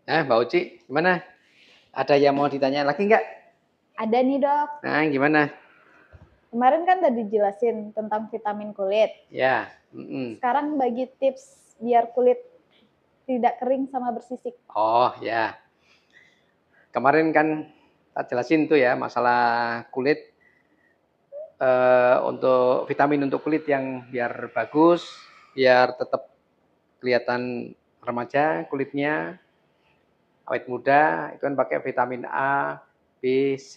Mbak Uci, gimana? Ada yang mau ditanya lagi nggak? Ada nih dok. Nah, gimana? Kemarin kan tadi jelasin tentang vitamin kulit. Ya, Sekarang bagi tips biar kulit tidak kering sama bersisik. oh ya. Kemarin kan tak jelasin tuh ya masalah kulit untuk vitamin untuk kulit yang biar bagus, biar tetap kelihatan remaja kulitnya, awet muda, itu kan pakai vitamin A, B, C,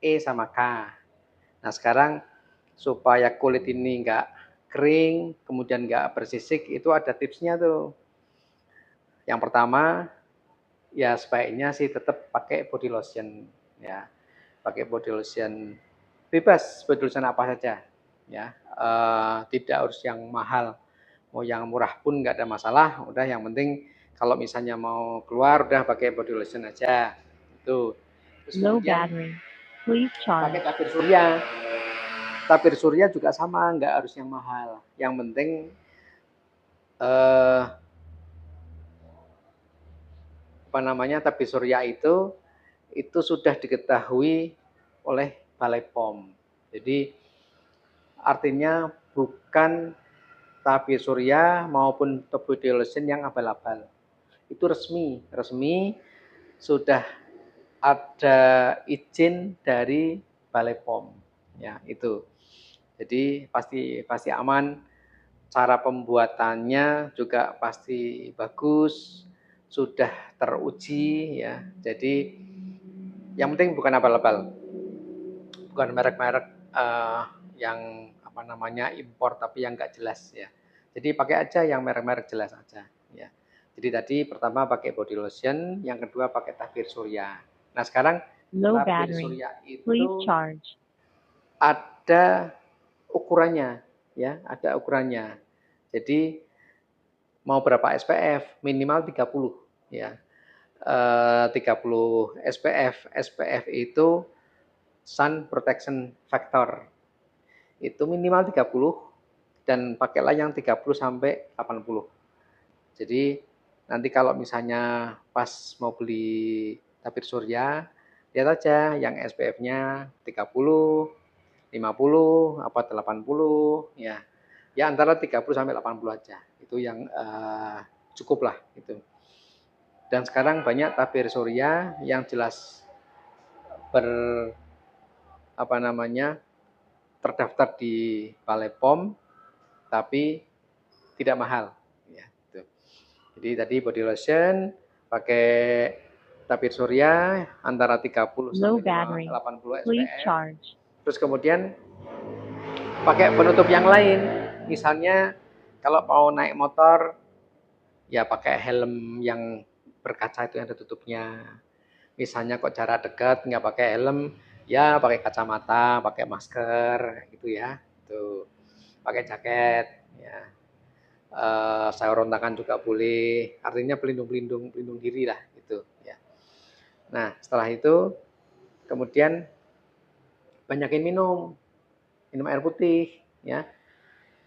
E sama K. Nah sekarang supaya kulit ini nggak kering, kemudian nggak bersisik, itu ada tipsnya tuh. Yang pertama, ya sebaiknya sih tetap pakai body lotion, ya, pakai body lotion bebas, body lotion apa saja, ya, tidak harus yang mahal, mau yang murah pun nggak ada masalah. Udah yang penting kalau misalnya mau keluar udah pakai body lotion aja, itu. Terus kemudian pakai tabir surya. Tabir surya juga sama, nggak harus yang mahal. Yang penting eh, apa namanya tabir surya itu sudah diketahui oleh Balai POM. Jadi artinya bukan tabir surya maupun body lotion yang abal-abal. Itu resmi, resmi sudah ada izin dari Balai POM. Ya, itu. Jadi pasti pasti aman. Cara pembuatannya juga pasti bagus, sudah teruji ya. Jadi yang penting bukan abal-abal, bukan merek-merek yang apa namanya impor tapi yang nggak jelas ya. Jadi pakai aja yang merek-merek jelas aja ya. Jadi tadi pertama pakai body lotion, yang kedua pakai tabir surya. Nah sekarang tabir surya itu ada ukurannya ya, ada ukurannya. Jadi mau berapa SPF? Minimal 30 ya. 30 SPF. SPF itu Sun Protection Factor. Itu minimal 30 dan pakailah yang 30 sampai 80. Jadi nanti kalau misalnya pas mau beli tabir surya, lihat aja yang SPF-nya 30, 50, apa 80 ya. Ya antara 30 sampai 80 aja. Itu yang cukup lah itu. Dan sekarang banyak tabir surya yang jelas ber apa namanya terdaftar di Balai POM tapi tidak mahal ya gitu. Jadi tadi body lotion pakai tabir surya antara 30 sampai 80 SPF. Terus kemudian pakai penutup yang lain. Misalnya kalau mau naik motor ya pakai helm yang berkaca itu yang ada tutupnya. Misalnya kok jarak dekat nggak pakai helm, ya pakai kacamata, pakai masker gitu ya. Itu pakai jaket ya. Sarung tangan juga boleh. Artinya pelindung diri lah gitu ya. Nah, setelah itu kemudian banyakin minum. Minum air putih ya.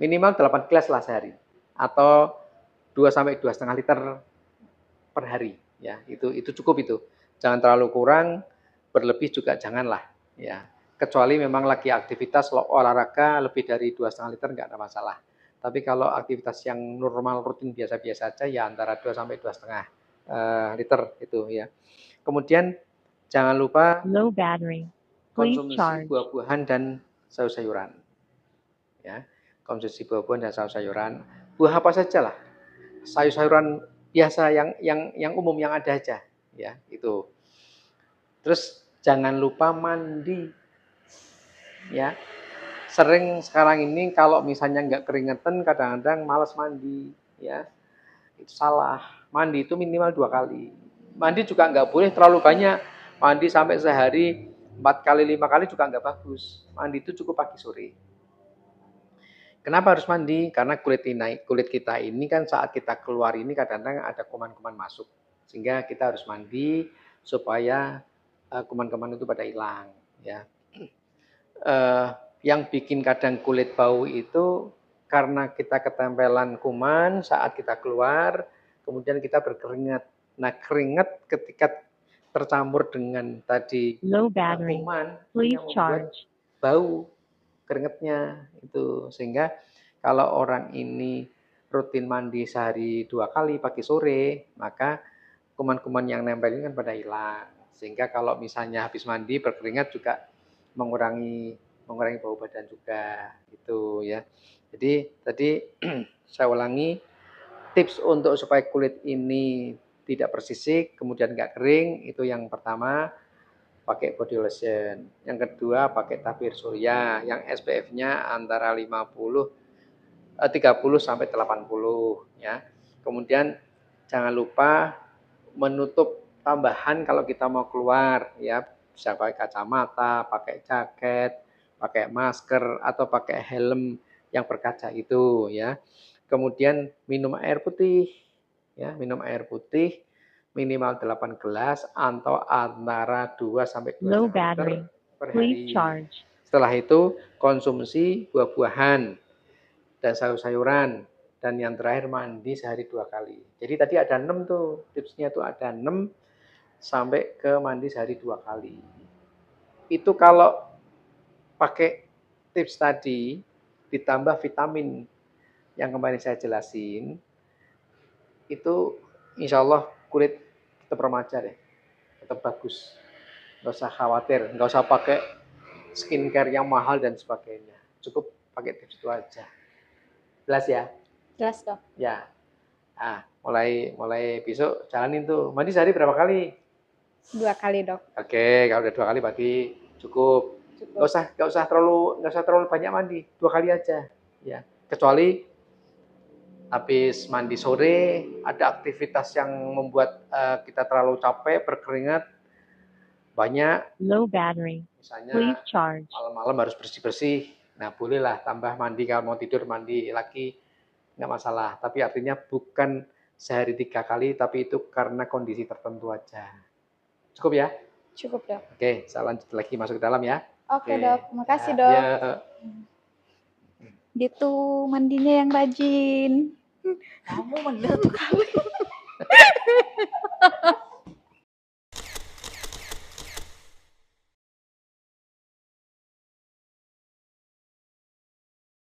Minimal 8 gelas lah sehari atau 2 sampai 2,5 liter per hari ya. Itu cukup itu. Jangan terlalu kurang, berlebih juga janganlah ya. Kecuali memang lagi aktivitas olahraga lebih dari 2,5 liter nggak ada masalah. Tapi kalau aktivitas yang normal rutin biasa-biasa aja ya antara 2 sampai 2,5 liter itu ya. Kemudian jangan lupa konsumsi buah-buahan dan sayur-sayuran. Ya, konsumsi buah-buahan dan sayur-sayuran. Buah apa saja lah. Sayur-sayuran biasa yang umum yang ada aja ya, itu. Terus jangan lupa mandi. Ya. Sering sekarang ini kalau misalnya nggak keringetan kadang-kadang malas mandi ya. Itu salah. Mandi itu minimal 2 kali. Mandi juga nggak boleh terlalu banyak. Mandi sampai sehari 4 kali 5 kali juga nggak bagus. Mandi itu cukup pagi sore. Kenapa harus mandi? Karena kulit kita ini kan saat kita keluar ini kadang-kadang ada kuman-kuman masuk. Sehingga kita harus mandi supaya kuman-kuman itu pada hilang ya. Yang bikin kadang kulit bau itu karena kita ketempelan kuman saat kita keluar, kemudian kita berkeringat. Nah, keringat ketika tercampur dengan tadi Low battery. kuman itu Please yang membuat charge. bau keringatnya itu. Sehingga kalau orang ini rutin mandi sehari 2 kali pagi sore, maka kuman-kuman yang nempel ini kan pada hilang. Sehingga kalau misalnya habis mandi berkeringat juga mengurangi bau badan juga gitu ya. Jadi tadi saya ulangi, tips untuk supaya kulit ini tidak bersisik, kemudian nggak kering, itu yang pertama pakai body lotion. Yang kedua pakai tabir surya yang SPF-nya antara 30 sampai 80 ya. Kemudian jangan lupa menutup tambahan kalau kita mau keluar ya, bisa pakai kacamata, pakai jaket, pakai masker atau pakai helm yang berkaca itu ya. Kemudian minum air putih ya, minum air putih minimal 8 gelas atau antara 2 sampai Low 2,5 liter battery. per Please hari. charge. Setelah itu konsumsi buah-buahan dan sayur-sayuran, dan yang terakhir mandi sehari 2 kali. Jadi tadi ada 6 tuh, tipsnya tuh ada 6 sampai ke mandi sehari 2 kali. Itu kalau pakai tips tadi ditambah vitamin yang kemarin saya jelasin, itu insya Allah kulit tetap remaja deh, tetap bagus. Nggak usah khawatir, nggak usah pakai skincare yang mahal dan sebagainya. Cukup pakai tips itu aja. Jelas ya? Jelas dok. Ya. Ah, mulai besok jalanin tuh. Mandi sehari berapa kali? 2 kali dok. Oke, kalau udah 2 kali berarti cukup. Cukup. Nggak usah terlalu banyak mandi. 2 kali aja. Ya. Kecuali habis mandi sore ada aktivitas yang membuat kita terlalu capek, berkeringat banyak. Low battery. Misalnya Please charge. malam-malam harus bersih-bersih. Nah, bolehlah tambah mandi kalau mau tidur mandi lagi, nggak masalah. Tapi artinya bukan sehari 3 kali, tapi itu karena kondisi tertentu aja. Cukup ya? Cukup dok. Oke, saya lanjut lagi masuk ke dalam ya. Oke dok, makasih Ya, dok. ya. Gitu mandinya yang rajin. Kamu bener tuh kali.